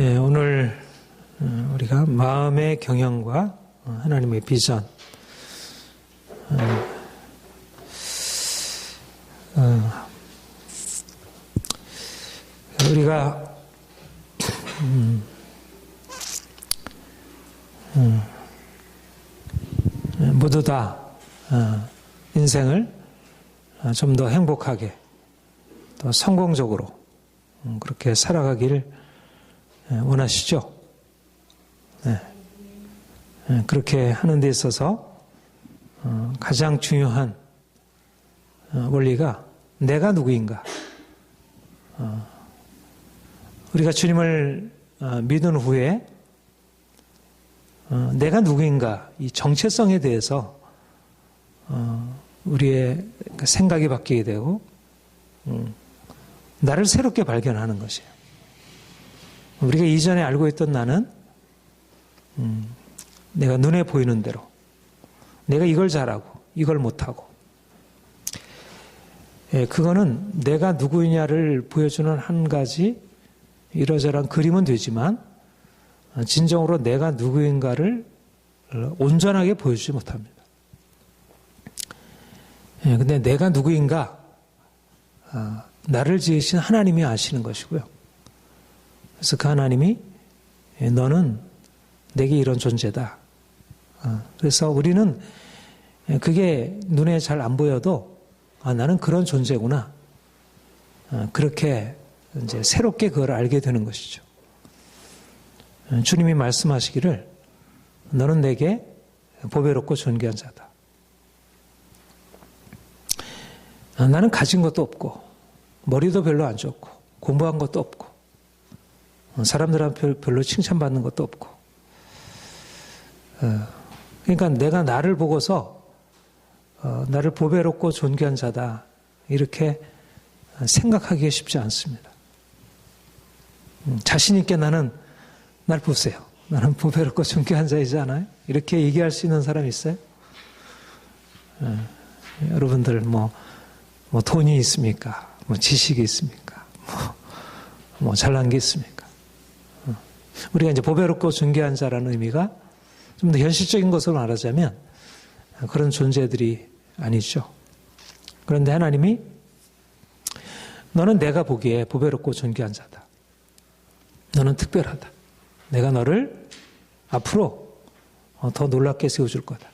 예, 오늘 우리가 마음의 경영과 하나님의 비전, 우리가 모두 다 인생을 좀 더 행복하게 또 성공적으로 그렇게 살아가길 원하시죠? 네. 그렇게 하는 데 있어서 가장 중요한 원리가 내가 누구인가? 우리가 주님을 믿은 후에 내가 누구인가? 이 정체성에 대해서 우리의 생각이 바뀌게 되고 나를 새롭게 발견하는 것이에요. 우리가 이전에 알고 있던 나는 내가 눈에 보이는 대로 내가 이걸 잘하고 이걸 못하고 그거는 내가 누구냐를 보여주는 한 가지 이러저러한 그림은 되지만 진정으로 내가 누구인가를 온전하게 보여주지 못합니다. 근데 내가 누구인가 나를 지으신 하나님이 아시는 것이고요. 그래서 그 하나님이 너는 내게 이런 존재다. 그래서 우리는 그게 눈에 잘 안 보여도 나는 그런 존재구나. 그렇게 이제 새롭게 그걸 알게 되는 것이죠. 주님이 말씀하시기를 너는 내게 보배롭고 존귀한 자다. 나는 가진 것도 없고 머리도 별로 안 좋고 공부한 것도 없고 사람들한테 별로 칭찬받는 것도 없고 그러니까 내가 나를 보고서 나를 보배롭고 존귀한 자다 이렇게 생각하기가 쉽지 않습니다. 자신 있게 나는 날 보세요. 나는 보배롭고 존귀한 자이지 않아요? 이렇게 얘기할 수 있는 사람 있어요? 여러분들 뭐 돈이 있습니까? 뭐 지식이 있습니까? 뭐 잘난 게 있습니까? 우리가 이제 보배롭고 존귀한 자라는 의미가 좀 더 현실적인 것으로 말하자면 그런 존재들이 아니죠. 그런데 하나님이 너는 내가 보기에 보배롭고 존귀한 자다. 너는 특별하다. 내가 너를 앞으로 더 놀랍게 세워줄 거다.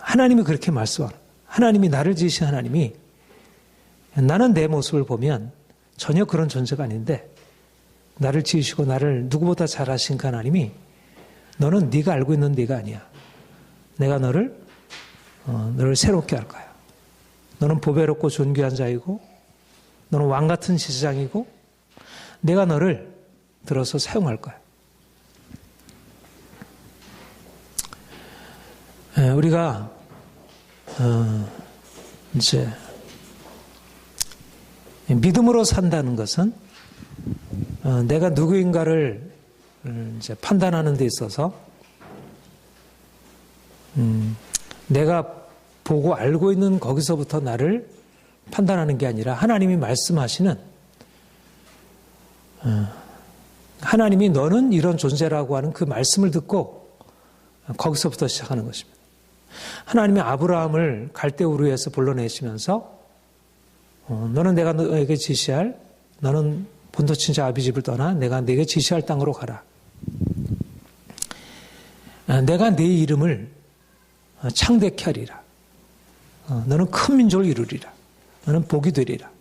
하나님이 그렇게 말씀하는 하나님이 나를 지으신 하나님이 나는 내 모습을 보면 전혀 그런 존재가 아닌데 나를 지으시고 나를 누구보다 잘하신 그 하나님이 너는 네가 알고 있는 네가 아니야. 내가 너를 새롭게 할 거야. 너는 보배롭고 존귀한 자이고 너는 왕 같은 제사장이고 내가 너를 들어서 사용할 거야. 우리가 이제 믿음으로 산다는 것은 내가 누구인가를 이제 판단하는 데 있어서 내가 보고 알고 있는 거기서부터 나를 판단하는 게 아니라 하나님이 말씀하시는 하나님이 너는 이런 존재라고 하는 그 말씀을 듣고 거기서부터 시작하는 것입니다. 하나님이 아브라함을 갈대우르에서 불러내시면서 너는 내가 너에게 지시할 너는 본토 친자 아비 집을 떠나 내가 네게 지시할 땅으로 가라. 내가 네 이름을 창대케 하리라. 너는 큰 민족을 이루리라. 너는 복이 되리라.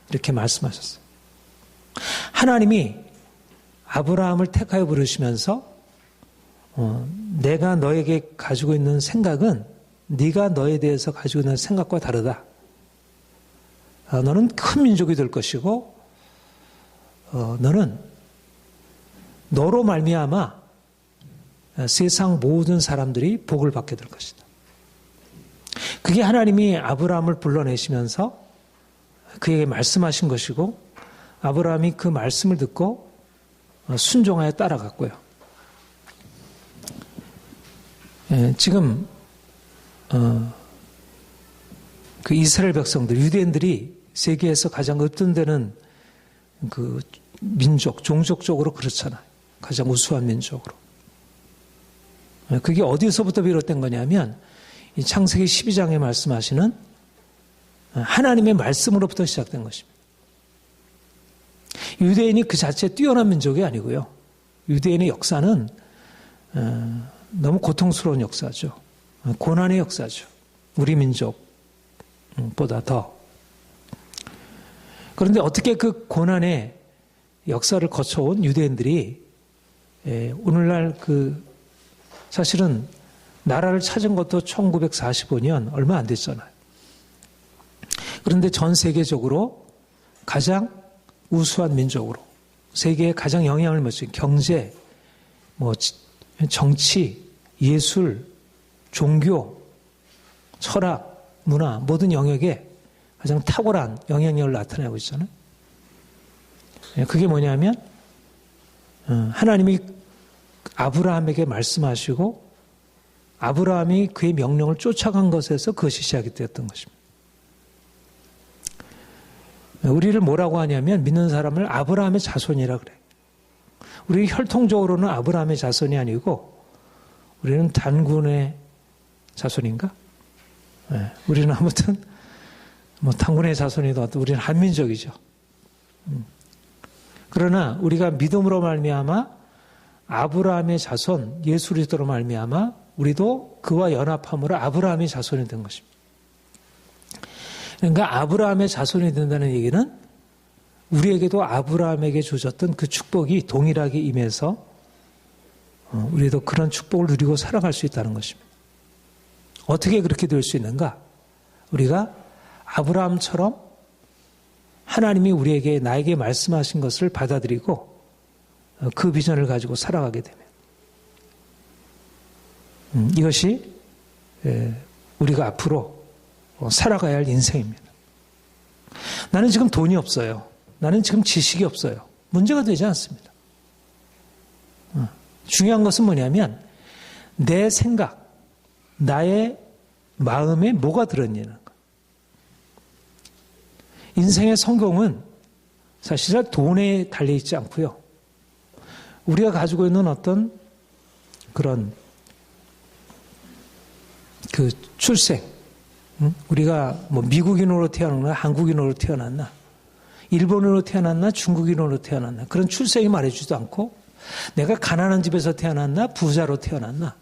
이렇게 말씀하셨어요. 하나님이 아브라함을 택하여 부르시면서 내가 너에게 가지고 있는 생각은 네가 너에 대해서 가지고 있는 생각과 다르다. 너는 큰 민족이 될 것이고 너는 너로 말미암아 세상 모든 사람들이 복을 받게 될 것이다. 그게 하나님이 아브라함을 불러내시면서 그에게 말씀하신 것이고 아브라함이 그 말씀을 듣고 순종하여 따라갔고요. 지금 그 이스라엘 백성들, 유대인들이 세계에서 가장 으뜸되는 그 민족, 종족적으로 그렇잖아요. 가장 우수한 민족으로. 그게 어디서부터 비롯된 거냐면 이 창세기 12장에 말씀하시는 하나님의 말씀으로부터 시작된 것입니다. 유대인이 그 자체에 뛰어난 민족이 아니고요. 유대인의 역사는 너무 고통스러운 역사죠. 고난의 역사죠. 우리 민족보다 더. 그런데 어떻게 그 고난의 역사를 거쳐온 유대인들이 오늘날 사실은 나라를 찾은 것도 1945년 얼마 안 됐잖아요. 그런데 전 세계적으로 가장 우수한 민족으로 세계에 가장 영향을 미친 경제, 정치, 예술, 종교, 철학, 문화 모든 영역에 가장 탁월한 영향력을 나타내고 있잖아요. 그게 뭐냐면 하나님이 아브라함에게 말씀하시고 아브라함이 그의 명령을 쫓아간 것에서 그것이 시작이 되었던 것입니다. 우리를 뭐라고 하냐면 믿는 사람을 아브라함의 자손이라 그래요. 우리 혈통적으로는 아브라함의 자손이 아니고 우리는 단군의 자손인가? 우리는 아무튼 단군의 자손이더라도 우리는 한민족이죠. 그러나 우리가 믿음으로 말미암아 아브라함의 자손 예수 그리스도로 말미암아 우리도 그와 연합함으로 아브라함의 자손이 된 것입니다. 그러니까 아브라함의 자손이 된다는 얘기는 우리에게도 아브라함에게 주셨던 그 축복이 동일하게 임해서 우리도 그런 축복을 누리고 살아갈 수 있다는 것입니다. 어떻게 그렇게 될 수 있는가? 우리가 아브라함처럼 하나님이 우리에게 나에게 말씀하신 것을 받아들이고 그 비전을 가지고 살아가게 되면 이것이 우리가 앞으로 살아가야 할 인생입니다. 나는 지금 돈이 없어요. 나는 지금 지식이 없어요. 문제가 되지 않습니다. 중요한 것은 뭐냐면 내 생각, 나의 마음에 뭐가 들었냐는 것. 인생의 성공은 사실은 돈에 달려있지 않고요. 우리가 가지고 있는 어떤 그런 그 출생, 우리가 미국인으로 태어났나, 한국인으로 태어났나, 일본으로 태어났나, 중국인으로 태어났나, 그런 출생이 말해주지도 않고, 내가 가난한 집에서 태어났나, 부자로 태어났나,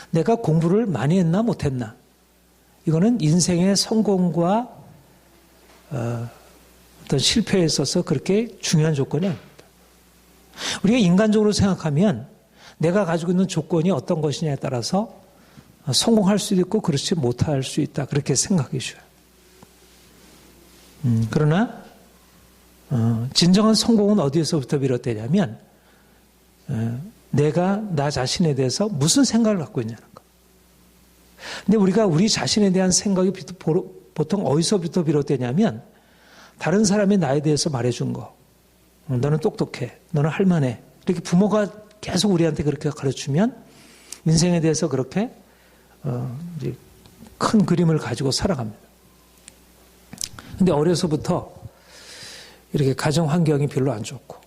내가 공부를 많이 했나, 못했나, 이거는 인생의 성공과 어떤 실패에 있어서 그렇게 중요한 조건이 아닙니다. 우리가 인간적으로 생각하면 내가 가지고 있는 조건이 어떤 것이냐에 따라서 성공할 수도 있고 그렇지 못할 수 있다. 그렇게 생각해 주셔요. 그러나 진정한 성공은 어디에서부터 비롯되냐면 내가 나 자신에 대해서 무슨 생각을 갖고 있냐는 거. 근데 우리가 우리 자신에 대한 생각이 보통 어디서부터 비롯되냐면 다른 사람이 나에 대해서 말해준 거. 너는 똑똑해. 너는 할만해. 이렇게 부모가 계속 우리한테 그렇게 가르치면 인생에 대해서 그렇게 이제 큰 그림을 가지고 살아갑니다. 근데 어려서부터 이렇게 가정 환경이 별로 안 좋고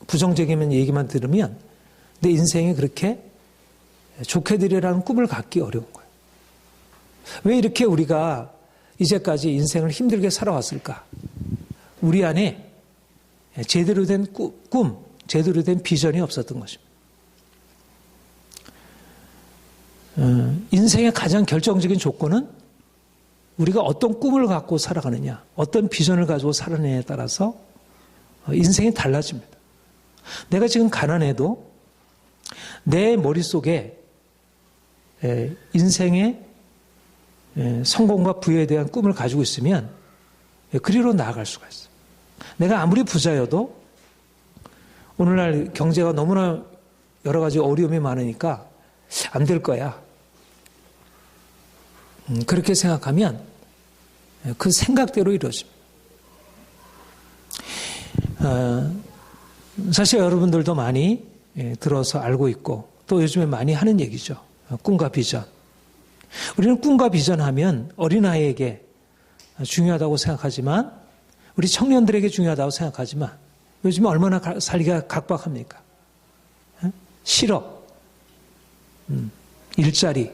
부정적인 얘기만 들으면 내 인생이 그렇게 좋게 되리라는 꿈을 갖기 어려운 거예요. 왜 이렇게 우리가 이제까지 인생을 힘들게 살아왔을까? 우리 안에 제대로 된 꿈, 제대로 된 비전이 없었던 것입니다. 인생의 가장 결정적인 조건은 우리가 어떤 꿈을 갖고 살아가느냐, 어떤 비전을 가지고 살아내냐에 따라서 인생이 달라집니다. 내가 지금 가난해도 내 머릿속에 인생의 성공과 부에 대한 꿈을 가지고 있으면 그리로 나아갈 수가 있어요. 내가 아무리 부자여도 오늘날 경제가 너무나 여러 가지 어려움이 많으니까 안 될 거야. 그렇게 생각하면 그 생각대로 이루어집니다. 사실 여러분들도 많이 들어서 알고 있고 또 요즘에 많이 하는 얘기죠. 꿈과 비전. 우리는 꿈과 비전 하면 어린아이에게 중요하다고 생각하지만 우리 청년들에게 중요하다고 생각하지만 요즘에 얼마나 살기가 각박합니까? 실업, 일자리,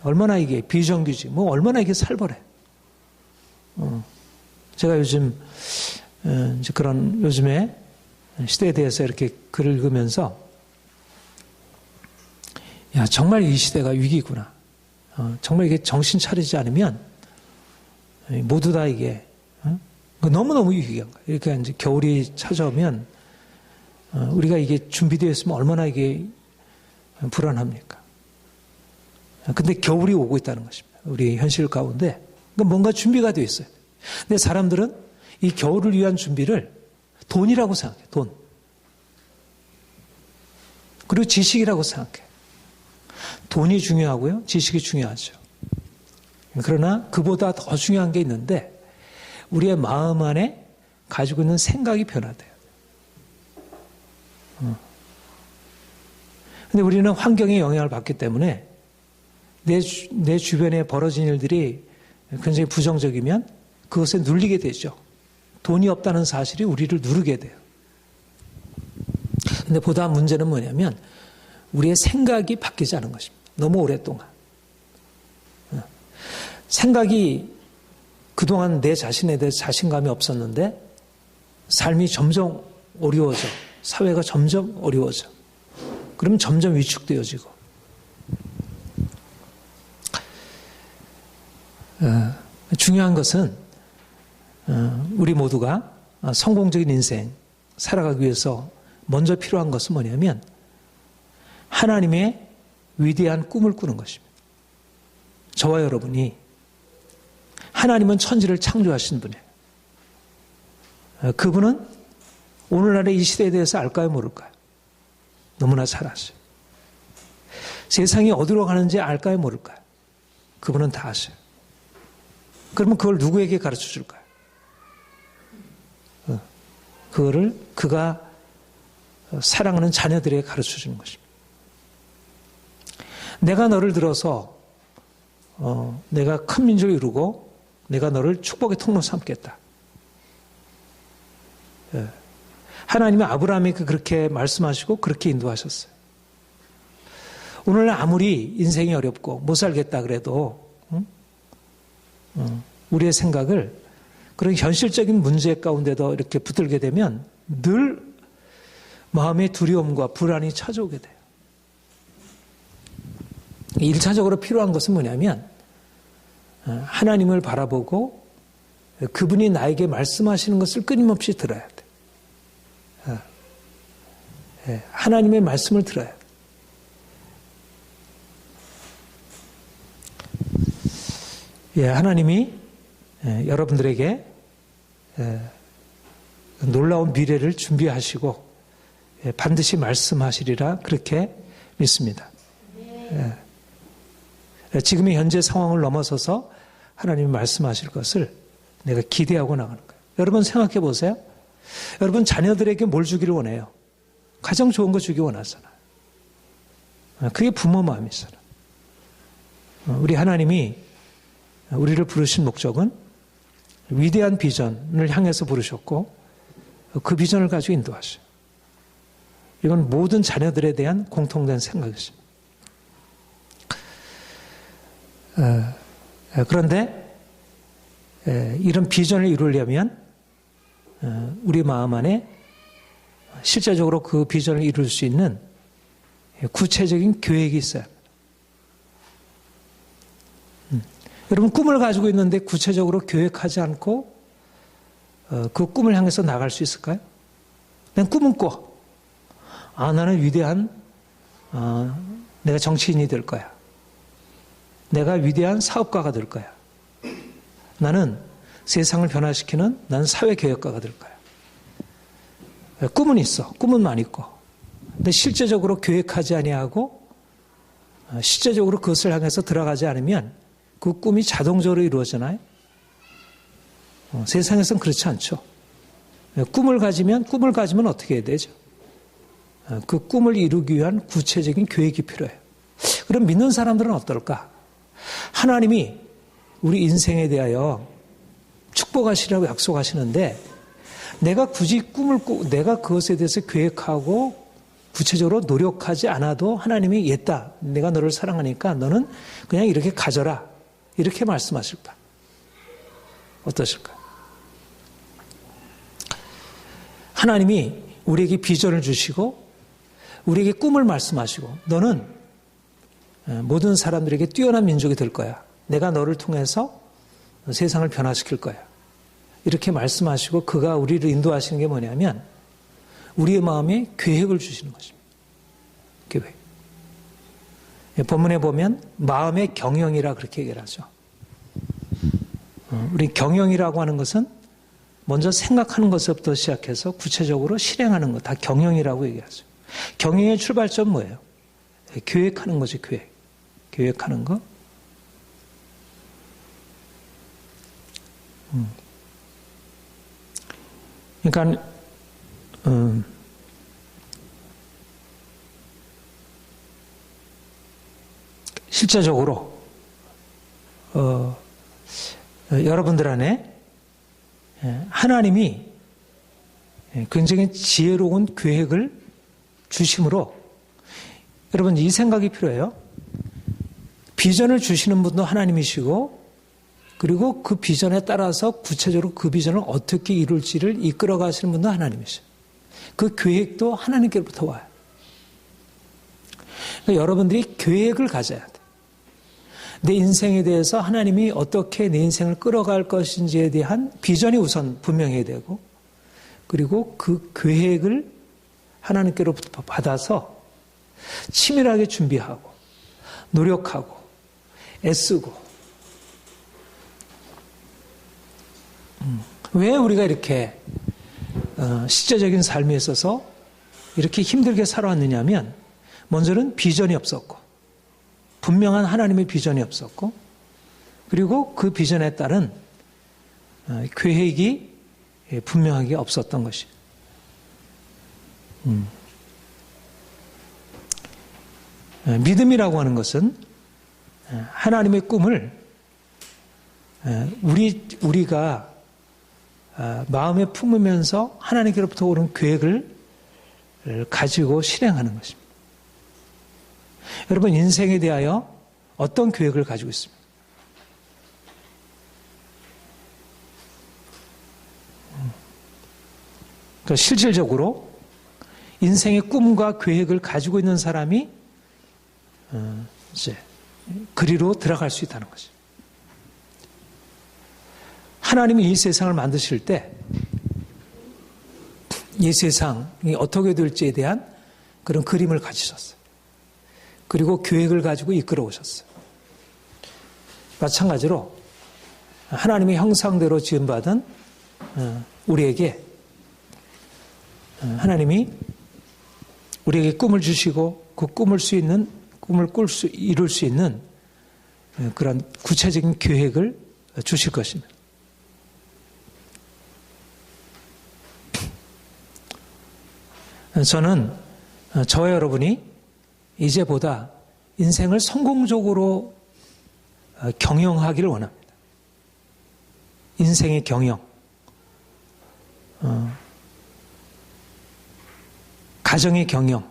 얼마나 이게 비정규직, 뭐 얼마나 이게 살벌해. 제가 요즘 이제 그런 요즘에 시대에 대해서 이렇게 글을 읽으면서 야, 정말 이 시대가 위기구나. 정말 이게 정신 차리지 않으면 모두 다 이게 너무너무 위기한 거예요. 이렇게 이제 겨울이 찾아오면 우리가 이게 준비되어 있으면 얼마나 이게 불안합니까? 근데 겨울이 오고 있다는 것입니다. 우리 현실 가운데 뭔가 준비가 되어 있어요. 근데 사람들은 이 겨울을 위한 준비를 돈이라고 생각해요. 돈. 그리고 지식이라고 생각해요. 돈이 중요하고요. 지식이 중요하죠. 그러나 그보다 더 중요한 게 있는데 우리의 마음 안에 가지고 있는 생각이 변화돼요. 근데 우리는 환경의 영향을 받기 때문에 내 주변에 벌어진 일들이 굉장히 부정적이면 그것에 눌리게 되죠. 돈이 없다는 사실이 우리를 누르게 돼요. 근데 보다 문제는 뭐냐면 우리의 생각이 바뀌지 않은 것입니다. 너무 오랫동안. 생각이 그동안 내 자신에 대해 자신감이 없었는데 삶이 점점 어려워져. 사회가 점점 어려워져. 그러면 점점 위축되어지고. 중요한 것은 우리 모두가 성공적인 인생 살아가기 위해서 먼저 필요한 것은 뭐냐면 하나님의 위대한 꿈을 꾸는 것입니다. 저와 여러분이 하나님은 천지를 창조하신 분이에요. 그분은 오늘날의 이 시대에 대해서 알까요, 모를까요? 너무나 잘 아셔요. 세상이 어디로 가는지 알까요, 모를까요? 그분은 다 아셔요. 그러면 그걸 누구에게 가르쳐 줄까요? 그거를 그가 사랑하는 자녀들에게 가르쳐 주는 것입니다. 내가 너를 들어서 내가 큰 민족을 이루고 내가 너를 축복의 통로 삼겠다. 하나님은 아브라함에게 그렇게 말씀하시고 그렇게 인도하셨어요. 오늘 아무리 인생이 어렵고 못 살겠다 그래도 우리의 생각을 그런 현실적인 문제 가운데도 이렇게 붙들게 되면 늘 마음의 두려움과 불안이 찾아오게 돼요. 1차적으로 필요한 것은 뭐냐면 하나님을 바라보고 그분이 나에게 말씀하시는 것을 끊임없이 들어야 돼. 하나님의 말씀을 들어야 돼. 하나님이 여러분들에게 놀라운 미래를 준비하시고 반드시 말씀하시리라 그렇게 믿습니다. 지금의 현재 상황을 넘어서서 하나님이 말씀하실 것을 내가 기대하고 나가는 거예요. 여러분 생각해 보세요. 여러분 자녀들에게 뭘 주기를 원해요? 가장 좋은 거 주기 원하잖아요. 그게 부모 마음이잖아요. 우리 하나님이 우리를 부르신 목적은 위대한 비전을 향해서 부르셨고 그 비전을 가지고 인도하셔요. 이건 모든 자녀들에 대한 공통된 생각이십니다. 그런데 이런 비전을 이루려면 우리 마음 안에 실제적으로 그 비전을 이룰 수 있는 구체적인 계획이 있어요. 여러분 꿈을 가지고 있는데 구체적으로 계획하지 않고 그 꿈을 향해서 나갈 수 있을까요? 그냥 꿈은 꿔. 나는 위대한 내가 정치인이 될 거야. 내가 위대한 사업가가 될 거야. 나는 세상을 변화시키는 나는 사회개혁가가 될 거야. 꿈은 있어. 꿈은 많이 꿔. 근데 실제적으로 계획하지 아니하고 실제적으로 그것을 향해서 들어가지 않으면 그 꿈이 자동적으로 이루어지나요? 세상에서는 그렇지 않죠. 꿈을 가지면 어떻게 해야 되죠? 그 꿈을 이루기 위한 구체적인 계획이 필요해요. 그럼 믿는 사람들은 어떨까? 하나님이 우리 인생에 대하여 축복하시라고 약속하시는데 내가 굳이 내가 그것에 대해서 계획하고 구체적으로 노력하지 않아도 하나님이 얘다. 내가 너를 사랑하니까 너는 그냥 이렇게 가져라. 이렇게 말씀하실까? 어떠실까? 하나님이 우리에게 비전을 주시고 우리에게 꿈을 말씀하시고 너는 모든 사람들에게 뛰어난 민족이 될 거야. 내가 너를 통해서 세상을 변화시킬 거야. 이렇게 말씀하시고 그가 우리를 인도하시는 게 뭐냐면 우리의 마음에 계획을 주시는 것입니다. 계획. 본문에 보면 마음의 경영이라 그렇게 얘기를 하죠. 우리 경영이라고 하는 것은 먼저 생각하는 것부터 시작해서 구체적으로 실행하는 것, 다 경영이라고 얘기하죠. 경영의 출발점 뭐예요? 계획하는 거지, 계획. 계획하는 거. 그러니까 실제적으로 여러분들 안에 하나님이 굉장히 지혜로운 계획을 주심으로 여러분 이 생각이 필요해요. 비전을 주시는 분도 하나님이시고 그리고 그 비전에 따라서 구체적으로 그 비전을 어떻게 이룰지를 이끌어 가시는 분도 하나님이시죠. 그 계획도 하나님께로부터 와요. 그러니까 여러분들이 계획을 가져야 돼. 내 인생에 대해서 하나님이 어떻게 내 인생을 끌어갈 것인지에 대한 비전이 우선 분명해야 되고 그리고 그 계획을 하나님께로부터 받아서 치밀하게 준비하고 노력하고 애쓰고 왜 우리가 이렇게 실제적인 삶에 있어서 이렇게 힘들게 살아왔느냐 하면 먼저는 비전이 없었고 분명한 하나님의 비전이 없었고 그리고 그 비전에 따른 계획이 분명하게 없었던 것이. 믿음이라고 하는 것은 하나님의 꿈을 우리가 마음에 품으면서 하나님께로부터 오는 계획을 가지고 실행하는 것입니다. 여러분 인생에 대하여 어떤 계획을 가지고 있습니까? 그러니까 실질적으로 인생의 꿈과 계획을 가지고 있는 사람이 이제 그리로 들어갈 수 있다는 거죠. 하나님이 이 세상을 만드실 때 이 세상이 어떻게 될지에 대한 그런 그림을 가지셨어요. 그리고 계획을 가지고 이끌어 오셨어요. 마찬가지로 하나님의 형상대로 지음받은 우리에게 하나님이 우리에게 꿈을 주시고 그 꿈을 이룰 수 있는 그런 구체적인 계획을 주실 것입니다. 저는 저와 여러분이 이제보다 인생을 성공적으로 경영하기를 원합니다. 인생의 경영, 가정의 경영.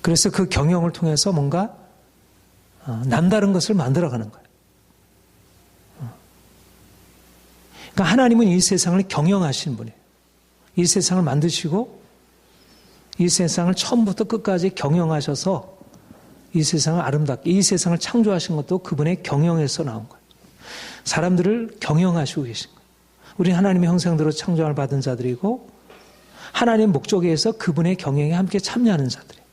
그래서 그 경영을 통해서 뭔가 남다른 것을 만들어가는 거예요. 그러니까 하나님은 이 세상을 경영하시는 분이에요. 이 세상을 만드시고 이 세상을 처음부터 끝까지 경영하셔서 이 세상을 아름답게, 이 세상을 창조하신 것도 그분의 경영에서 나온 거예요. 사람들을 경영하시고 계신 거예요. 우리는 하나님의 형상대로 창조함을 받은 자들이고 하나님의 목적에 의해서 그분의 경영에 함께 참여하는 자들이에요.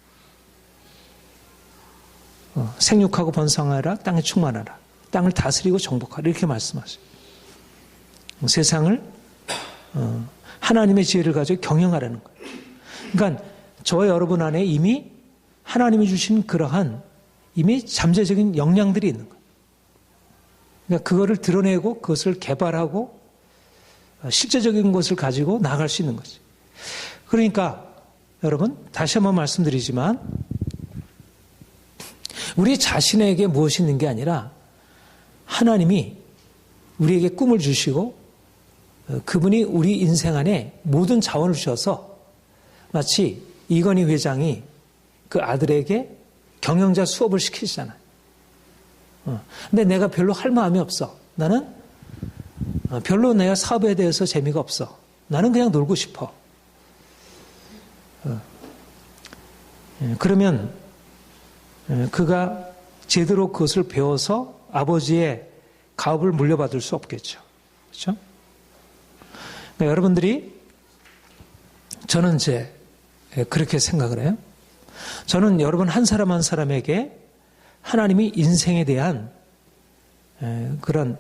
생육하고 번성하라, 땅에 충만하라, 땅을 다스리고 정복하라 이렇게 말씀하세요. 세상을 하나님의 지혜를 가지고 경영하라는 거예요. 그러니까 저와 여러분 안에 이미 하나님이 주신 그러한 이미 잠재적인 역량들이 있는 거예요. 그러니까 그거를 드러내고 그것을 개발하고 실제적인 것을 가지고 나아갈 수 있는 거지. 그러니까 여러분 다시 한번 말씀드리지만 우리 자신에게 무엇이 있는 게 아니라 하나님이 우리에게 꿈을 주시고 그분이 우리 인생 안에 모든 자원을 주셔서 마치 이건희 회장이 그 아들에게 경영자 수업을 시키잖아요. 근데 내가 별로 할 마음이 없어. 나는 별로 내가 사업에 대해서 재미가 없어. 나는 그냥 놀고 싶어. 그러면 그가 제대로 그것을 배워서 아버지의 가업을 물려받을 수 없겠죠. 그렇죠? 그러니까 여러분들이 저는 이제 그렇게 생각을 해요. 저는 여러분 한 사람 한 사람에게 하나님이 인생에 대한 그런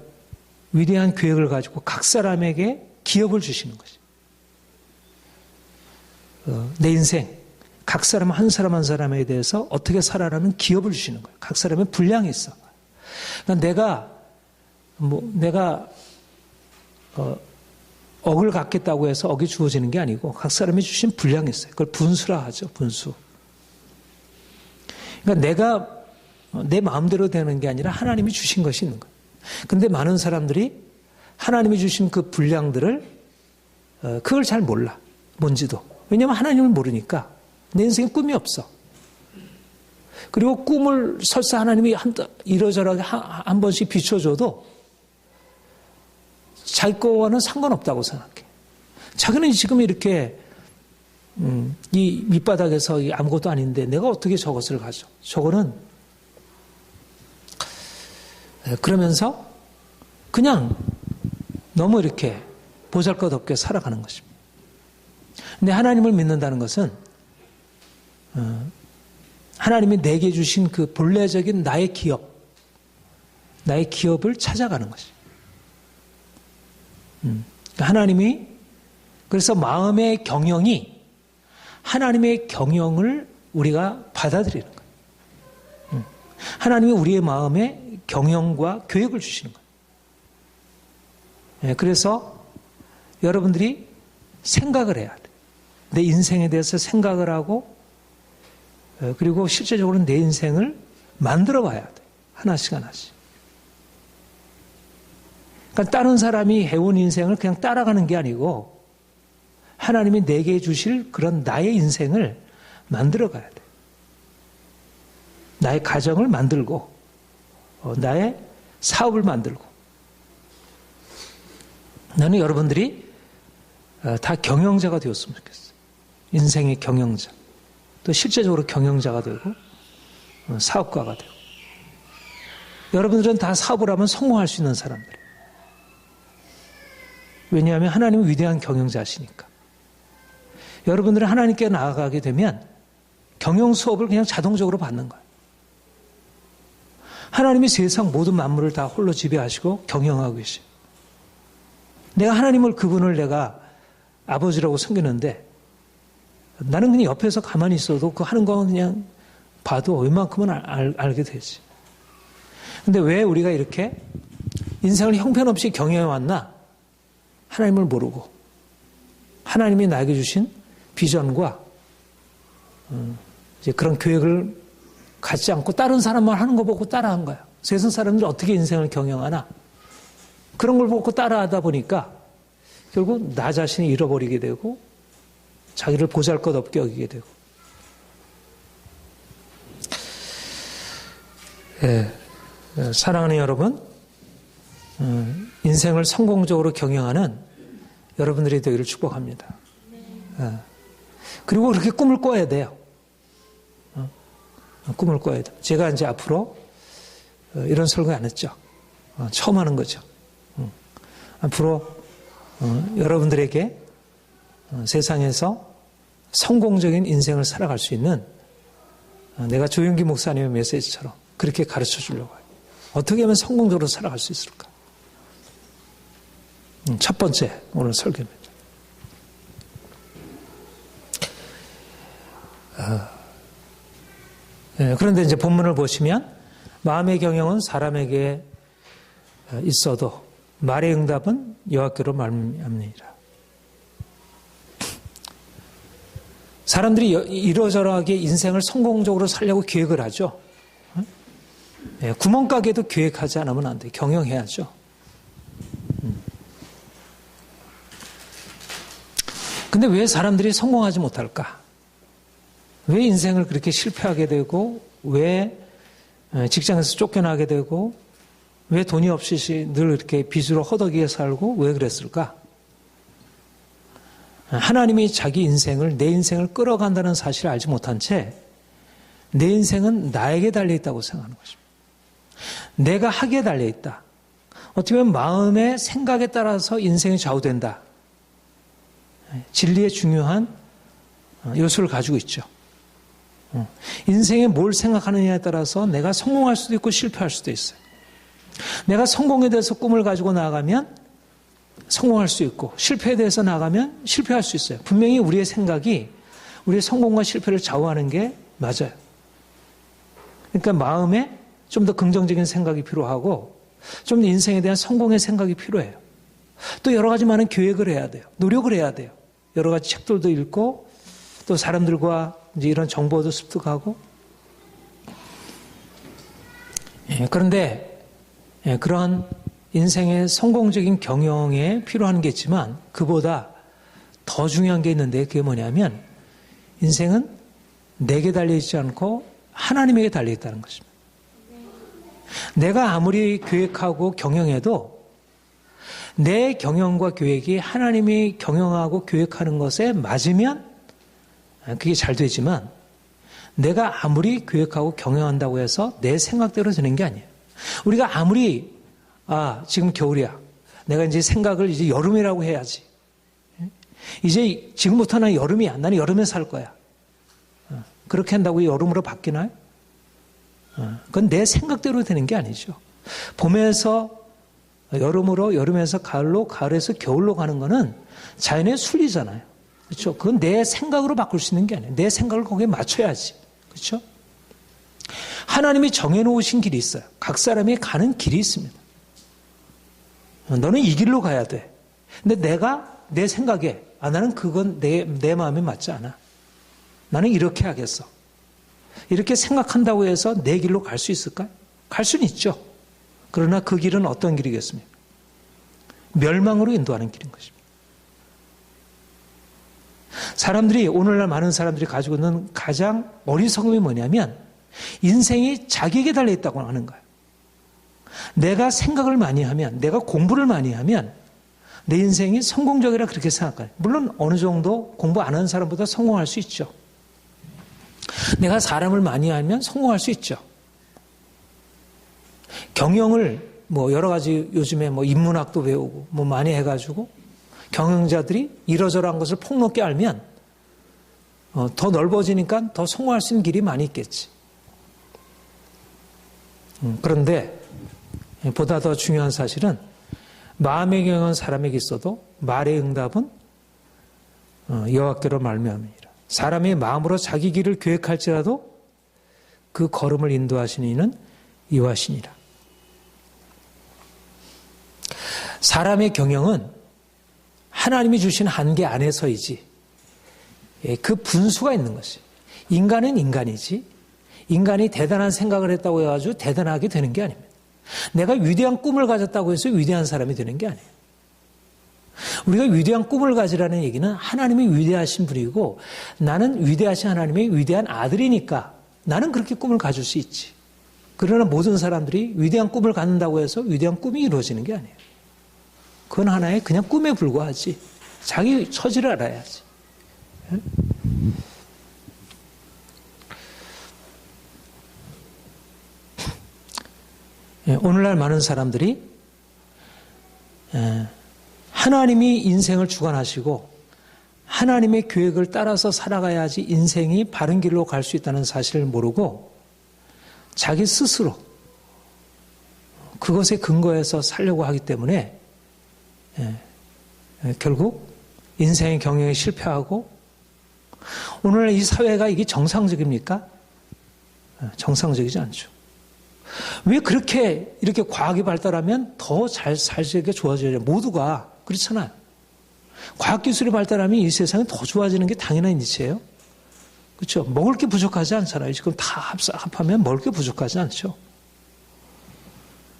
위대한 계획을 가지고 각 사람에게 기업을 주시는 거죠. 내 인생, 각 사람 한 사람 한 사람에 대해서 어떻게 살아라는 기업을 주시는 거예요. 각 사람의 분량이 있어. 그러니까 내가 억을 갖겠다고 해서 억이 주어지는 게 아니고 각 사람이 주신 분량이 있어요. 그걸 분수라 하죠. 분수. 그러니까 내가 내 마음대로 되는 게 아니라 하나님이 주신 것이 있는 거예요. 그런데 많은 사람들이 하나님이 주신 그 분량들을 그걸 잘 몰라. 뭔지도. 왜냐하면 하나님을 모르니까 내 인생에 꿈이 없어. 그리고 꿈을 설사 하나님이 이러저러하게 한 번씩 비춰줘도 자기 거와는 상관없다고 생각해. 자기는 지금 이렇게 이 밑바닥에서 아무것도 아닌데 내가 어떻게 저것을 가져. 저거는 그러면서 그냥 너무 이렇게 보잘것없게 살아가는 것입니다. 근데 하나님을 믿는다는 것은 하나님이 내게 주신 그 본래적인 나의 기업을 찾아가는 것입니다. 하나님이 그래서 마음의 경영이 하나님의 경영을 우리가 받아들이는 거예요. 하나님이 우리의 마음에 경영과 교육을 주시는 거예요. 그래서 여러분들이 생각을 해야 돼요. 내 인생에 대해서 생각을 하고 그리고 실제적으로 내 인생을 만들어 봐야 돼요. 하나씩 하나씩. 그러니까 다른 사람이 해온 인생을 그냥 따라가는 게 아니고 하나님이 내게 주실 그런 나의 인생을 만들어 가야 돼요. 나의 가정을 만들고 나의 사업을 만들고 나는 여러분들이 다 경영자가 되었으면 좋겠어요. 인생의 경영자. 또 실제적으로 경영자가 되고 사업가가 되고 여러분들은 다 사업을 하면 성공할 수 있는 사람들이에요. 왜냐하면 하나님은 위대한 경영자시니까. 여러분들은 하나님께 나아가게 되면 경영 수업을 그냥 자동적으로 받는 거예요. 하나님이 세상 모든 만물을 다 홀로 지배하시고 경영하고 계셔요. 내가 하나님을 그분을 내가 아버지라고 섬기는데 나는 그냥 옆에서 가만히 있어도 그 하는 거 그냥 봐도 웬만큼은 알게 되지. 근데 왜 우리가 이렇게 인생을 형편없이 경영해 왔나? 하나님을 모르고 하나님이 나에게 주신 비전과 이제 그런 계획을 갖지 않고 다른 사람만 하는 거 보고 따라한 거야. 세상 사람들이 어떻게 인생을 경영하나? 그런 걸 보고 따라하다 보니까 결국 나 자신이 잃어버리게 되고 자기를 보잘것없게 여기게 되고. 사랑하는 여러분, 인생을 성공적으로 경영하는 여러분들이 되기를 축복합니다. 그리고 그렇게 꿈을 꿔야 돼요. 꿈을 꿔야 돼요. 제가 이제 앞으로 이런 설교 안 했죠. 처음 하는 거죠. 앞으로 여러분들에게 세상에서 성공적인 인생을 살아갈 수 있는 내가 조용기 목사님의 메시지처럼 그렇게 가르쳐 주려고 해요. 어떻게 하면 성공적으로 살아갈 수 있을까? 첫 번째 오늘 설교입니다. 그런데 이제 본문을 보시면 마음의 경영은 사람에게 있어도 말의 응답은 여호와께로 말미암느니라. 사람들이 이러저러하게 인생을 성공적으로 살려고 계획을 하죠. 구멍가게도 계획하지 않으면 안 돼요. 경영해야죠. 근데 왜 사람들이 성공하지 못할까? 왜 인생을 그렇게 실패하게 되고, 왜 직장에서 쫓겨나게 되고, 왜 돈이 없이 늘 이렇게 빚으로 허덕이게 살고, 왜 그랬을까? 하나님이 자기 인생을, 내 인생을 끌어간다는 사실을 알지 못한 채, 내 인생은 나에게 달려있다고 생각하는 것입니다. 내가 하기에 달려있다. 어떻게 보면 마음의 생각에 따라서 인생이 좌우된다. 진리의 중요한 요소를 가지고 있죠. 인생에 뭘 생각하느냐에 따라서 내가 성공할 수도 있고 실패할 수도 있어요. 내가 성공에 대해서 꿈을 가지고 나아가면 성공할 수 있고 실패에 대해서 나아가면 실패할 수 있어요. 분명히 우리의 생각이 우리의 성공과 실패를 좌우하는 게 맞아요. 그러니까 마음에 좀 더 긍정적인 생각이 필요하고 좀 더 인생에 대한 성공의 생각이 필요해요. 또 여러 가지 많은 계획을 해야 돼요. 노력을 해야 돼요. 여러 가지 책들도 읽고 또 사람들과 이제 이런 정보도 습득하고. 그런데 그러한 인생의 성공적인 경영에 필요한 게 있지만 그보다 더 중요한 게 있는데 그게 뭐냐면 인생은 내게 달려있지 않고 하나님에게 달려있다는 것입니다. 내가 아무리 계획하고 경영해도 내 경영과 계획이 하나님이 경영하고 계획하는 것에 맞으면 그게 잘 되지만 내가 아무리 계획하고 경영한다고 해서 내 생각대로 되는 게 아니에요. 우리가 아무리 지금 겨울이야. 내가 이제 생각을 이제 여름이라고 해야지. 이제 지금부터는 여름이야. 나는 여름에 살 거야. 그렇게 한다고 여름으로 바뀌나요? 그건 내 생각대로 되는 게 아니죠. 봄에서 여름으로, 여름에서 가을로, 가을에서 겨울로 가는 거는 자연의 순리잖아요. 그렇죠? 그건 내 생각으로 바꿀 수 있는 게 아니에요. 내 생각을 거기에 맞춰야지. 그렇죠? 하나님이 정해놓으신 길이 있어요. 각 사람이 가는 길이 있습니다. 너는 이 길로 가야 돼. 근데 내가 내 생각에 나는 그건 내 마음에 맞지 않아. 나는 이렇게 하겠어. 이렇게 생각한다고 해서 내 길로 갈 수 있을까요? 갈 수는 있죠. 그러나 그 길은 어떤 길이겠습니까? 멸망으로 인도하는 길인 것입니다. 사람들이, 오늘날 많은 사람들이 가지고 있는 가장 어리석음이 뭐냐면 인생이 자기에게 달려있다고 하는 거예요. 내가 생각을 많이 하면, 내가 공부를 많이 하면 내 인생이 성공적이라 그렇게 생각해요. 물론 어느 정도 공부 안 하는 사람보다 성공할 수 있죠. 내가 사람을 많이 하면 성공할 수 있죠. 경영을 여러 가지 요즘에 인문학도 배우고 많이 해가지고 경영자들이 이러저러한 것을 폭넓게 알면 더 넓어지니까 더 성공할 수 있는 길이 많이 있겠지. 그런데 보다 더 중요한 사실은 마음의 경영은 사람에게 있어도 말의 응답은 여호와께로 말미암으니라. 사람의 마음으로 자기 길을 계획할지라도 그 걸음을 인도하시는 이는 여호와시니라. 사람의 경영은 하나님이 주신 한계 안에서이지 그 분수가 있는 것이. 인간은 인간이지 인간이 대단한 생각을 했다고 해가지고 대단하게 되는 게 아닙니다. 내가 위대한 꿈을 가졌다고 해서 위대한 사람이 되는 게 아니에요. 우리가 위대한 꿈을 가지라는 얘기는 하나님이 위대하신 분이고 나는 위대하신 하나님의 위대한 아들이니까 나는 그렇게 꿈을 가질 수 있지. 그러나 모든 사람들이 위대한 꿈을 갖는다고 해서 위대한 꿈이 이루어지는 게 아니에요. 그건 하나의 그냥 꿈에 불과하지. 자기 처지를 알아야지. 오늘날 많은 사람들이 하나님이 인생을 주관하시고 하나님의 계획을 따라서 살아가야지 인생이 바른 길로 갈 수 있다는 사실을 모르고 자기 스스로 그것에 근거해서 살려고 하기 때문에 결국 인생의 경영에 실패하고 오늘 이 사회가 이게 정상적입니까? 정상적이지 않죠. 왜 그렇게 이렇게 과학이 발달하면 더 잘 살게 좋아져요? 모두가 그렇잖아요. 과학기술이 발달하면 이 세상이 더 좋아지는 게 당연한 이치예요. 그렇죠? 먹을 게 부족하지 않잖아요. 지금 다 합하면 먹을 게 부족하지 않죠.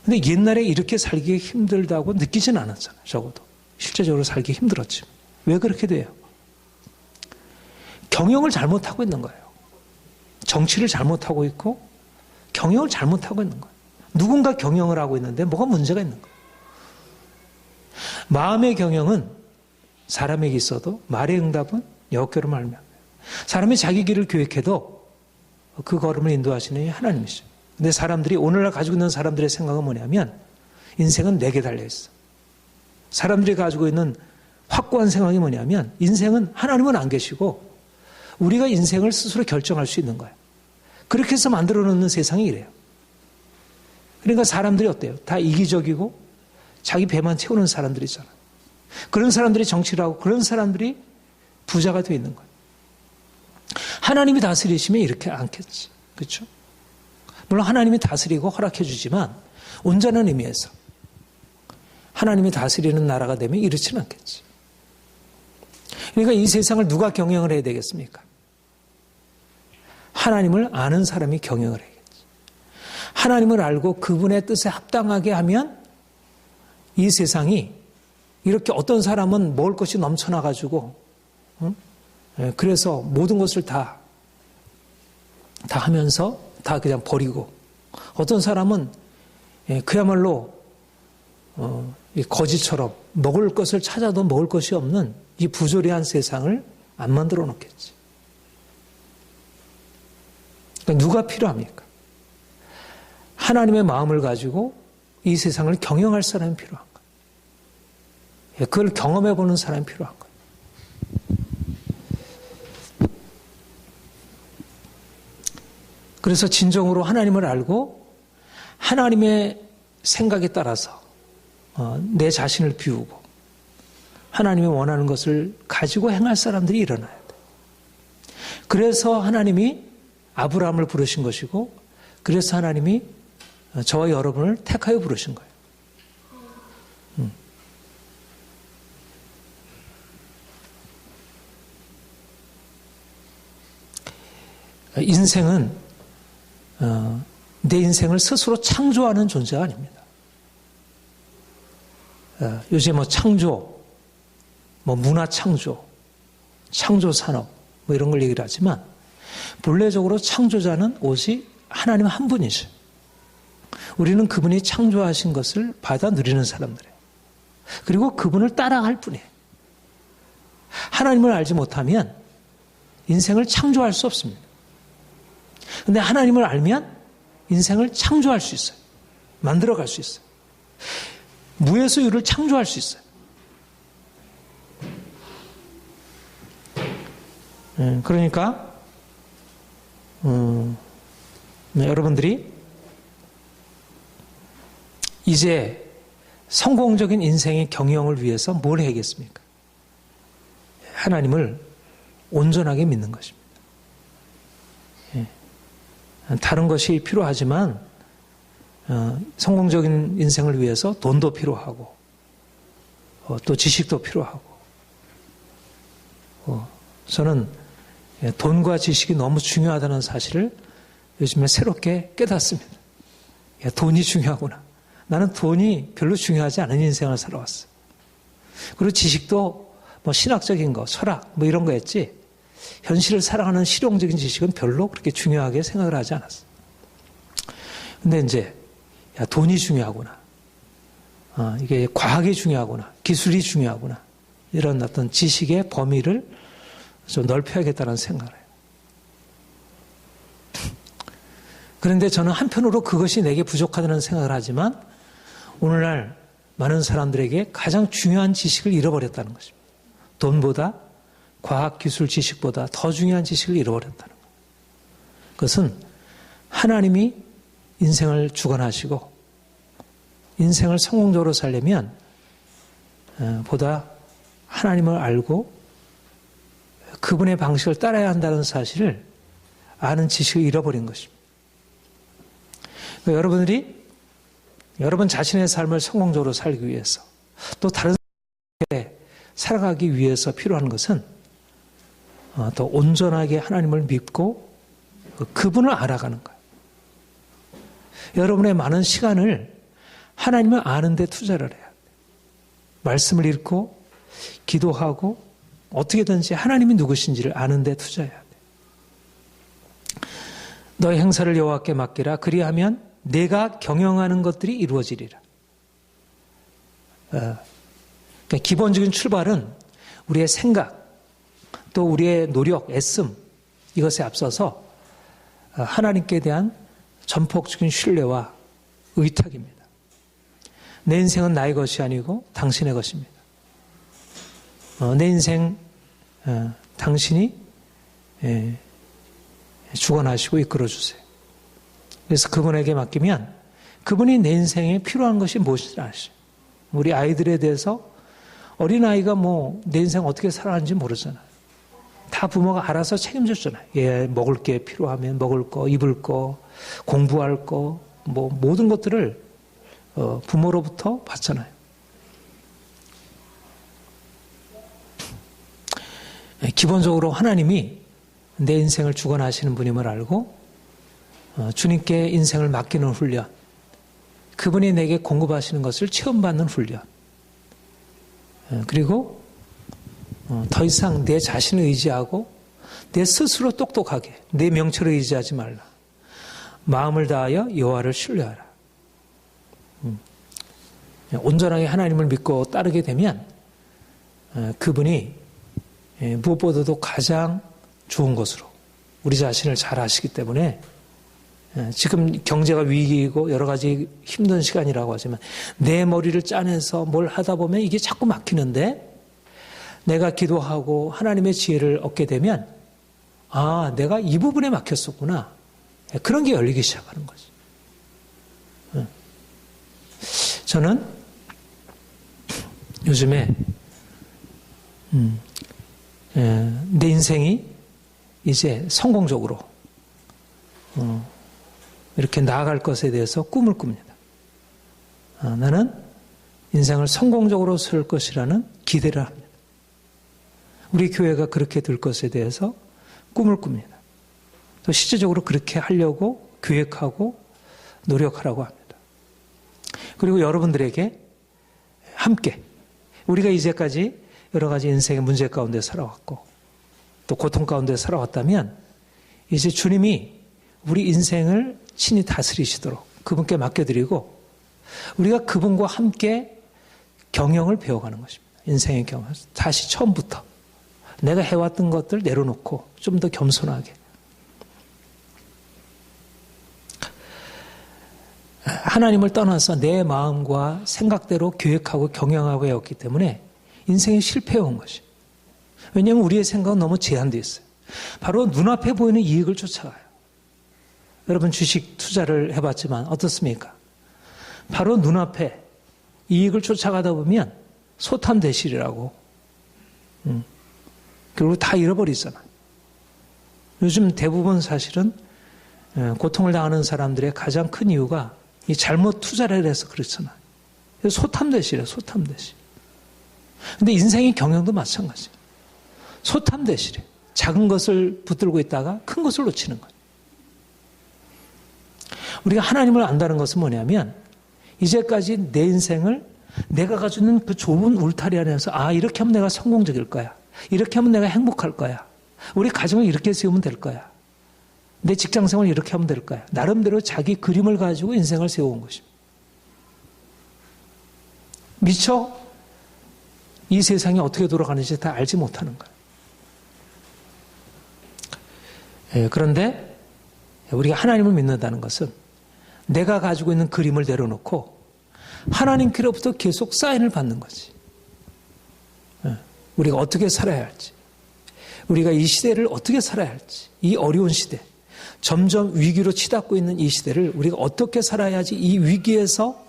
근데 옛날에 이렇게 살기 힘들다고 느끼진 않았잖아요. 적어도. 실제적으로 살기 힘들었지. 왜 그렇게 돼요? 경영을 잘못하고 있는 거예요. 정치를 잘못하고 있고 경영을 잘못하고 있는 거예요. 누군가 경영을 하고 있는데 뭐가 문제가 있는 거예요. 마음의 경영은 사람에게 있어도 말의 응답은 여호와께로 말미암아. 사람이 자기 길을 계획해도 그 걸음을 인도하시는 하나님이죠. 근데 사람들이 오늘날 가지고 있는 사람들의 생각은 뭐냐면 인생은 내게 달려있어. 사람들이 가지고 있는 확고한 생각이 뭐냐면 인생은 하나님은 안 계시고 우리가 인생을 스스로 결정할 수 있는 거예요. 그렇게 해서 만들어 놓는 세상이 이래요. 그러니까 사람들이 어때요? 다 이기적이고 자기 배만 채우는 사람들이잖아. 그런 사람들이 정치를 하고 그런 사람들이 부자가 되어 있는 거예요. 하나님이 다스리시면 이렇게 않겠지. 그렇죠? 물론 하나님이 다스리고 허락해 주지만 온전한 의미에서 하나님이 다스리는 나라가 되면 이렇지는 않겠지. 그러니까 이 세상을 누가 경영을 해야 되겠습니까? 하나님을 아는 사람이 경영을 해야겠지. 하나님을 알고 그분의 뜻에 합당하게 하면 이 세상이 이렇게 어떤 사람은 먹을 것이 넘쳐나가지고 그래서 모든 것을 다 하면서 다 그냥 버리고 어떤 사람은 그야말로 거지처럼 먹을 것을 찾아도 먹을 것이 없는 이 부조리한 세상을 안 만들어 놓겠지. 그러니까 누가 필요합니까? 하나님의 마음을 가지고 이 세상을 경영할 사람이 필요한 거예요. 그걸 경험해 보는 사람이 필요한 거예요. 그래서 진정으로 하나님을 알고 하나님의 생각에 따라서 내 자신을 비우고 하나님이 원하는 것을 가지고 행할 사람들이 일어나야 돼. 그래서 하나님이 아브라함을 부르신 것이고 그래서 하나님이 저와 여러분을 택하여 부르신 거예요. 인생은 내 인생을 스스로 창조하는 존재가 아닙니다. 요새 창조, 문화 창조, 창조 산업 이런 걸 얘기를 하지만 본래적으로 창조자는 오직 하나님 한 분이죠. 우리는 그분이 창조하신 것을 받아 누리는 사람들이에요. 그리고 그분을 따라갈 뿐이에요. 하나님을 알지 못하면 인생을 창조할 수 없습니다. 그런데 하나님을 알면 인생을 창조할 수 있어요. 만들어갈 수 있어요. 무에서 유를 창조할 수 있어요. 그러니까 여러분들이 이제 성공적인 인생의 경영을 위해서 뭘 해야겠습니까? 하나님을 온전하게 믿는 것입니다. 다른 것이 필요하지만 성공적인 인생을 위해서 돈도 필요하고 또 지식도 필요하고 저는 돈과 지식이 너무 중요하다는 사실을 요즘에 새롭게 깨닫습니다. 돈이 중요하구나. 나는 돈이 별로 중요하지 않은 인생을 살아왔어. 그리고 지식도 신학적인 거, 철학 이런 거 했지 현실을 살아가는 실용적인 지식은 별로 그렇게 중요하게 생각을 하지 않았어. 근데 이제 돈이 중요하구나. 이게 과학이 중요하구나. 기술이 중요하구나. 이런 어떤 지식의 범위를 좀 넓혀야겠다는 생각을 해요. 그런데 저는 한편으로 그것이 내게 부족하다는 생각을 하지만 오늘날 많은 사람들에게 가장 중요한 지식을 잃어버렸다는 것입니다. 돈보다 과학, 기술, 지식보다 더 중요한 지식을 잃어버렸다는 것. 그것은 하나님이 인생을 주관하시고 인생을 성공적으로 살려면 보다 하나님을 알고 그분의 방식을 따라야 한다는 사실을 아는 지식을 잃어버린 것입니다. 그러니까 여러분들이 여러분 자신의 삶을 성공적으로 살기 위해서 또 다른 사람에게 살아가기 위해서 필요한 것은 더 온전하게 하나님을 믿고 그분을 알아가는 거예요. 여러분의 많은 시간을 하나님을 아는 데 투자를 해야 돼요. 말씀을 읽고 기도하고 어떻게든지 하나님이 누구신지를 아는 데 투자해야 돼. 너의 행사를 여호와께 맡기라. 그리하면 내가 경영하는 것들이 이루어지리라. 그러니까 기본적인 출발은 우리의 생각, 또 우리의 노력, 애씀, 이것에 앞서서 하나님께 대한 전폭적인 신뢰와 의탁입니다. 내 인생은 나의 것이 아니고 당신의 것입니다. 내 인생 당신이 주관하시고 이끌어주세요. 그래서 그분에게 맡기면 그분이 내 인생에 필요한 것이 무엇인지 아시죠. 우리 아이들에 대해서 어린아이가 내 인생 어떻게 살아가는지 모르잖아요. 다 부모가 알아서 책임졌잖아요. 얘 먹을 게 필요하면 먹을 거, 입을 거, 공부할 거, 모든 것들을 부모로부터 받잖아요. 기본적으로 하나님이 내 인생을 주관하시는 분임을 알고 주님께 인생을 맡기는 훈련, 그분이 내게 공급하시는 것을 체험받는 훈련, 그리고 더 이상 내 자신을 의지하고 내 스스로 똑똑하게 내 명철을 의지하지 말라. 마음을 다하여 여호와를 신뢰하라. 온전하게 하나님을 믿고 따르게 되면 그분이 무엇보다도 가장 좋은 것으로 우리 자신을 잘 아시기 때문에 지금 경제가 위기이고 여러 가지 힘든 시간이라고 하지만 내 머리를 짜내서 뭘 하다 보면 이게 자꾸 막히는데 내가 기도하고 하나님의 지혜를 얻게 되면 내가 이 부분에 막혔었구나. 그런 게 열리기 시작하는 거지. 저는 요즘에 내 인생이 이제 성공적으로 이렇게 나아갈 것에 대해서 꿈을 꿉니다. 나는 인생을 성공적으로 살 것이라는 기대를 합니다. 우리 교회가 그렇게 될 것에 대해서 꿈을 꿉니다. 또 실제적으로 그렇게 하려고 계획하고 노력하라고 합니다. 그리고 여러분들에게 함께 우리가 이제까지 여러 가지 인생의 문제 가운데 살아왔고 또 고통 가운데 살아왔다면 이제 주님이 우리 인생을 친히 다스리시도록 그분께 맡겨드리고 우리가 그분과 함께 경영을 배워가는 것입니다. 인생의 경영. 다시 처음부터 내가 해왔던 것들 내려놓고 좀 더 겸손하게 하나님을 떠나서 내 마음과 생각대로 계획하고 경영하고 해왔기 때문에 인생이 실패해온 것이. 왜냐하면 우리의 생각은 너무 제한되어 있어요. 바로 눈앞에 보이는 이익을 쫓아가요. 여러분 주식 투자를 해봤지만 어떻습니까? 바로 눈앞에 이익을 쫓아가다 보면 소탐대실이라고 그리고 다 잃어버리잖아요. 요즘 대부분 사실은 고통을 당하는 사람들의 가장 큰 이유가 이 잘못 투자를 해서 그렇잖아요. 소탐대실이에요. 소탐대실. 근데 인생의 경영도 마찬가지예요. 소탐대실이에요. 작은 것을 붙들고 있다가 큰 것을 놓치는 거예요. 우리가 하나님을 안다는 것은 뭐냐면 이제까지 내 인생을 내가 가지고 있는 그 좁은 울타리 안에서 이렇게 하면 내가 성공적일 거야. 이렇게 하면 내가 행복할 거야. 우리 가정을 이렇게 세우면 될 거야. 내 직장생활을 이렇게 하면 될 거야. 나름대로 자기 그림을 가지고 인생을 세워온 것입니다. 미처 이 세상이 어떻게 돌아가는지 다 알지 못하는 거예요. 그런데 우리가 하나님을 믿는다는 것은 내가 가지고 있는 그림을 내려놓고 하나님께로부터 계속 사인을 받는 거지. 우리가 어떻게 살아야 할지, 우리가 이 시대를 어떻게 살아야 할지, 이 어려운 시대, 점점 위기로 치닫고 있는 이 시대를 우리가 어떻게 살아야지 이 위기에서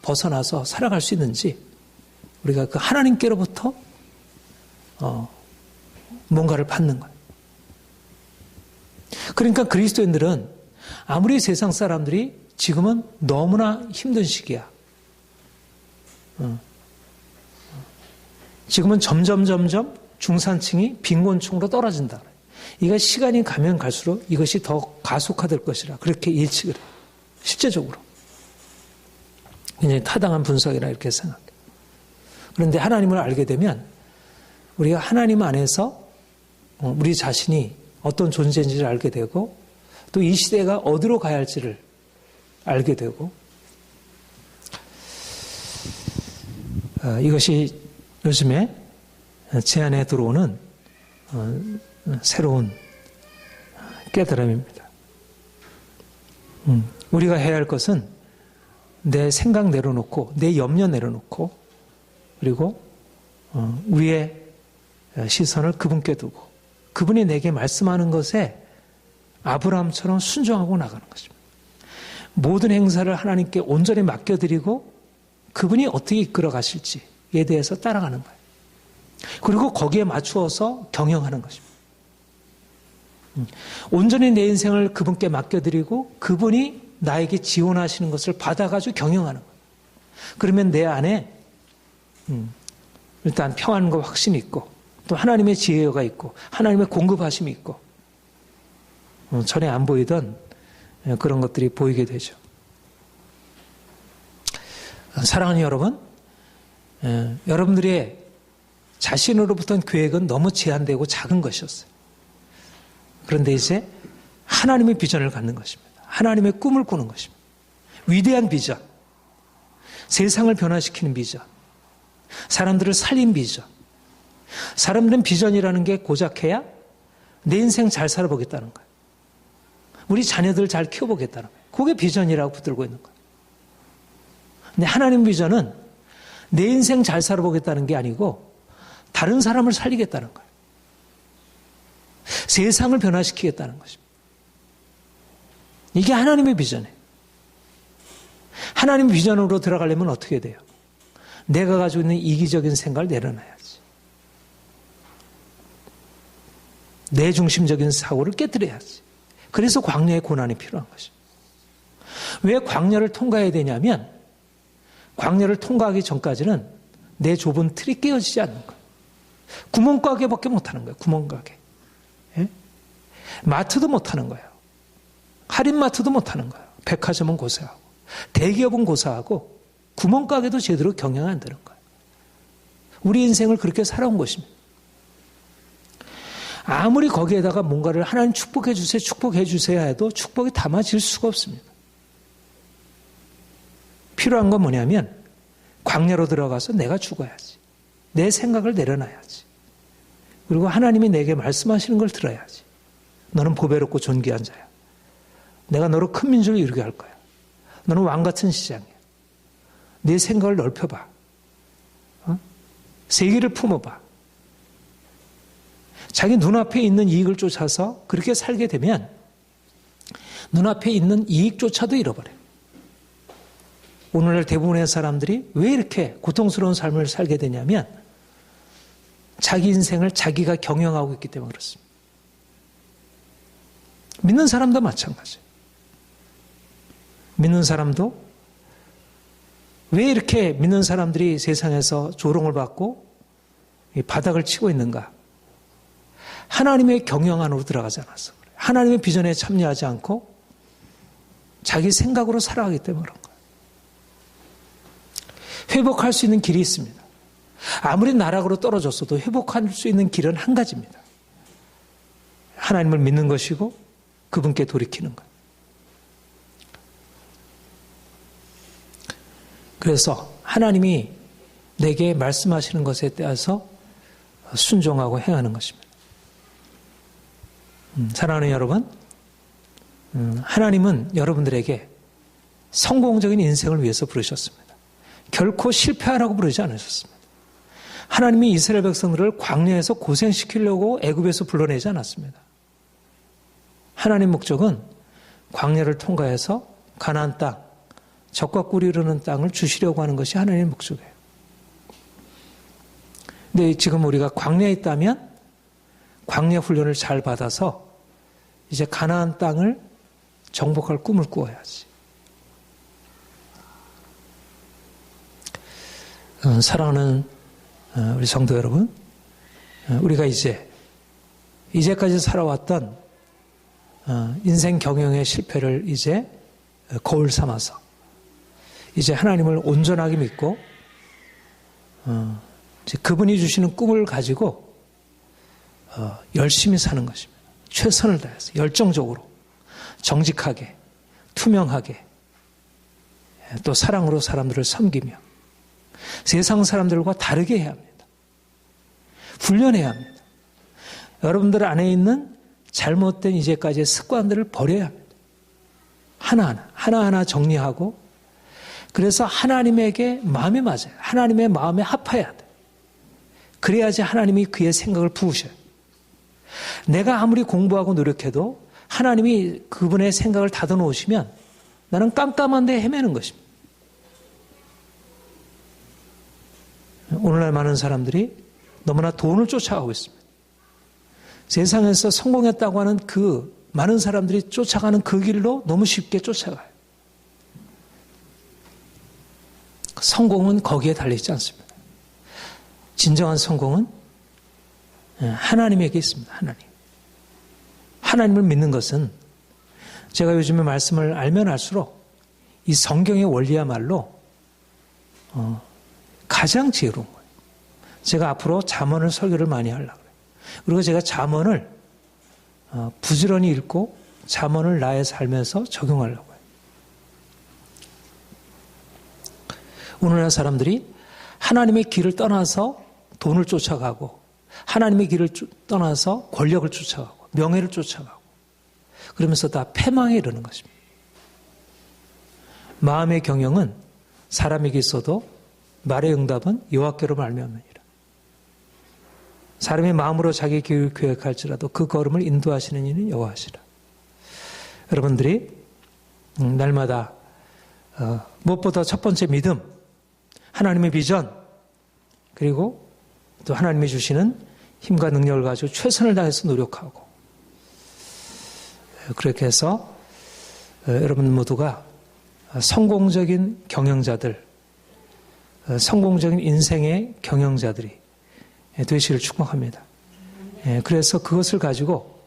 벗어나서 살아갈 수 있는지 우리가 그 하나님께로부터 뭔가를 받는 거예요. 그러니까 그리스도인들은 아무리 세상 사람들이 지금은 너무나 힘든 시기야. 지금은 점점 중산층이 빈곤층으로 떨어진다. 이거 시간이 가면 갈수록 이것이 더 가속화될 것이라 그렇게 예측을 해요. 실제적으로. 굉장히 타당한 분석이라 이렇게 생각해요. 그런데 하나님을 알게 되면 우리가 하나님 안에서 우리 자신이 어떤 존재인지를 알게 되고 또 이 시대가 어디로 가야 할지를 알게 되고 이것이 요즘에 제 안에 들어오는 새로운 깨달음입니다. 우리가 해야 할 것은 내 생각 내려놓고 내 염려 내려놓고 그리고 우리의 시선을 그분께 두고 그분이 내게 말씀하는 것에 아브라함처럼 순종하고 나가는 것입니다. 모든 행사를 하나님께 온전히 맡겨드리고 그분이 어떻게 이끌어 가실지에 대해서 따라가는 거예요. 그리고 거기에 맞추어서 경영하는 것입니다. 온전히 내 인생을 그분께 맡겨드리고 그분이 나에게 지원하시는 것을 받아가지고 경영하는 거예요. 그러면 내 안에 일단 평안과 확신이 있고 또 하나님의 지혜가 있고 하나님의 공급하심이 있고 전에 안 보이던 그런 것들이 보이게 되죠. 사랑하는 여러분, 여러분들의 자신으로부터는 계획은 너무 제한되고 작은 것이었어요. 그런데 이제 하나님의 비전을 갖는 것입니다. 하나님의 꿈을 꾸는 것입니다. 위대한 비전, 세상을 변화시키는 비전, 사람들을 살린 비전. 사람들은 비전이라는 게 고작해야 내 인생 잘 살아보겠다는 거예요. 우리 자녀들 잘 키워보겠다는 거예요. 그게 비전이라고 붙들고 있는 거예요. 근데 하나님 비전은 내 인생 잘 살아보겠다는 게 아니고 다른 사람을 살리겠다는 거예요. 세상을 변화시키겠다는 것입니다. 이게 하나님의 비전이에요. 하나님의 비전으로 들어가려면 어떻게 돼요? 내가 가지고 있는 이기적인 생각을 내려놔야지. 내 중심적인 사고를 깨뜨려야지. 그래서 광야의 고난이 필요한 것입니다. 왜 광야를 통과해야 되냐면 광야를 통과하기 전까지는 내 좁은 틀이 깨어지지 않는 거예요. 구멍가게밖에 못하는 거예요. 구멍가게. 예? 마트도 못하는 거예요. 할인마트도 못하는 거예요. 백화점은 고사하고 대기업은 고사하고 구멍가게도 제대로 경영 안 되는 거예요. 우리 인생을 그렇게 살아온 것입니다. 아무리 거기에다가 뭔가를 하나님 축복해 주세요, 축복해 주세요 해도 축복이 담아질 수가 없습니다. 필요한 건 뭐냐면 광야로 들어가서 내가 죽어야지. 내 생각을 내려놔야지. 그리고 하나님이 내게 말씀하시는 걸 들어야지. 너는 보배롭고 존귀한 자야. 내가 너로 큰 민족을 이루게 할 거야. 너는 왕같은 시장이야. 내 생각을 넓혀봐. 세계를 품어봐. 자기 눈앞에 있는 이익을 쫓아서 그렇게 살게 되면 눈앞에 있는 이익조차도 잃어버려요. 오늘날 대부분의 사람들이 왜 이렇게 고통스러운 삶을 살게 되냐면 자기 인생을 자기가 경영하고 있기 때문에 그렇습니다. 믿는 사람도 마찬가지예요. 믿는 사람도 왜 이렇게 믿는 사람들이 세상에서 조롱을 받고 바닥을 치고 있는가? 하나님의 경영 안으로 들어가지 않아서 그래요. 하나님의 비전에 참여하지 않고 자기 생각으로 살아가기 때문에 그런 거예요. 회복할 수 있는 길이 있습니다. 아무리 나락으로 떨어졌어도 회복할 수 있는 길은 한 가지입니다. 하나님을 믿는 것이고 그분께 돌이키는 것. 그래서 하나님이 내게 말씀하시는 것에 대해서 순종하고 행하는 것입니다. 사랑하는 여러분, 하나님은 여러분들에게 성공적인 인생을 위해서 부르셨습니다. 결코 실패하라고 부르지 않으셨습니다. 하나님이 이스라엘 백성들을 광야에서 고생시키려고 애굽에서 불러내지 않았습니다. 하나님 목적은 광야를 통과해서 가나안 땅, 젖과 꿀이 흐르는 땅을 주시려고 하는 것이 하나님의 목적이에요. 근데 지금 우리가 광야에 있다면 광야 훈련을 잘 받아서 이제 가나안 땅을 정복할 꿈을 꾸어야지. 사랑하는 우리 성도 여러분, 우리가 이제까지 살아왔던 인생 경영의 실패를 이제 거울 삼아서 이제 하나님을 온전하게 믿고 이제 그분이 주시는 꿈을 가지고 열심히 사는 것입니다. 최선을 다해서 열정적으로 정직하게 투명하게 또 사랑으로 사람들을 섬기며 세상 사람들과 다르게 해야 합니다. 훈련해야 합니다. 여러분들 안에 있는 잘못된 이제까지의 습관들을 버려야 합니다. 하나하나 정리하고 그래서 하나님에게 마음이 맞아요. 하나님의 마음에 합해야 돼. 그래야지 하나님이 그의 생각을 부으셔요. 내가 아무리 공부하고 노력해도 하나님이 그분의 생각을 닫아 놓으시면 나는 깜깜한데 헤매는 것입니다. 오늘날 많은 사람들이 너무나 돈을 쫓아가고 있습니다. 세상에서 성공했다고 하는 그 많은 사람들이 쫓아가는 그 길로 너무 쉽게 쫓아가요. 성공은 거기에 달려있지 않습니다. 진정한 성공은 하나님에게 있습니다. 하나님을 믿는 것은 제가 요즘에 말씀을 알면 알수록 이 성경의 원리야말로 가장 지혜로운 거예요. 제가 앞으로 잠언을 설교를 많이 하려고 해요. 그리고 제가 잠언을 부지런히 읽고 잠언을 나의 삶에서 적용하려고 해요. 오늘날 사람들이 하나님의 길을 떠나서 돈을 쫓아가고 하나님의 길을 떠나서 권력을 쫓아가고 명예를 쫓아가고 그러면서 다 패망에 이르는 것입니다. 마음의 경영은 사람에게 있어도 말의 응답은 여호와께로 말미암으니라. 사람이 마음으로 자기 길을 계획할지라도 그 걸음을 인도하시는 이는 여호와시라. 여러분들이 날마다 무엇보다 첫 번째 믿음, 하나님의 비전, 그리고 또 하나님이 주시는 힘과 능력을 가지고 최선을 다해서 노력하고 그렇게 해서 여러분 모두가 성공적인 경영자들, 성공적인 인생의 경영자들이 되시기를 축복합니다. 그래서 그것을 가지고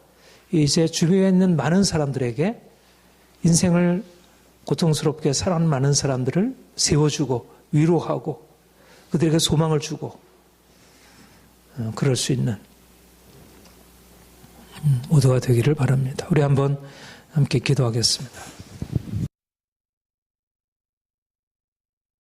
이제 주변에 있는 많은 사람들에게 인생을 고통스럽게 살아가는 많은 사람들을 세워주고 위로하고 그들에게 소망을 주고 그럴 수 있는 모두가 되기를 바랍니다. 우리 한번 함께 기도하겠습니다.